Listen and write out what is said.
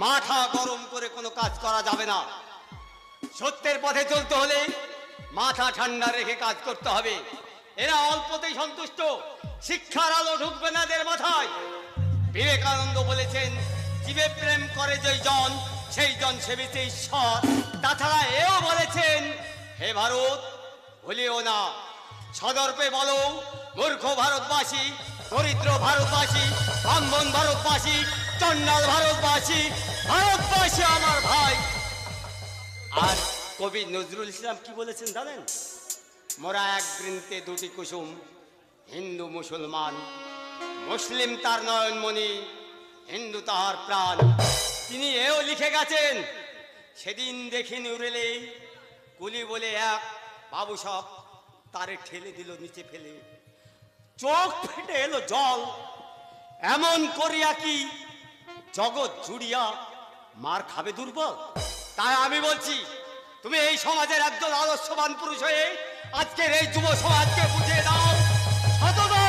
মাথা গরম করে কোনো কাজ করা যাবে না। সত্যের পথে চলতে হলে মাথা ঠান্ডা রেখে কাজ করতে হবে। এরা অল্পতেই সন্তুষ্ট, শিক্ষার আলো ঢুকবে না এদের মাথায়। বিবেকানন্দ বলেছেন, জীবে প্রেম করে যেই জন, সেই জন সেবিতে ঈশ্বর। তাছাড়া এও বলেছেন, হে ভারত ভুলিও না, সদর্পে বলো মূর্খ ভারতবাসী, দরিদ্র ভারতবাসী, ব্রাহ্মণ ভারতবাসী, চন্ডাল ভারতবাসী, ভারতবাসী আমার ভাই। আর কবি নজরুল ইসলাম কি বলেছেন জানেন? মোরা এক বৃন্তে দুটি কুসুম, হিন্দু মুসলমান, মুসলিম তার নয়নমণি, হিন্দু তাহার প্রাণ। তিনি এও লিখে গেছেন, সেদিন দেখিনি উড়েলে কুলি বলে এক বাবু সব তারে ঠেলে দিল নিচে ফেলে, চোখ ফেটে এলো জল, এমন করিয়া কি জগৎ জুড়িয়া মার খাবে দুর্বল। তাই আমি বলছি, তুমি এই সমাজের একজন আদর্শবান পুরুষ হয়ে আজকের এই যুব সমাজকে বুঝিয়ে দাও, সততা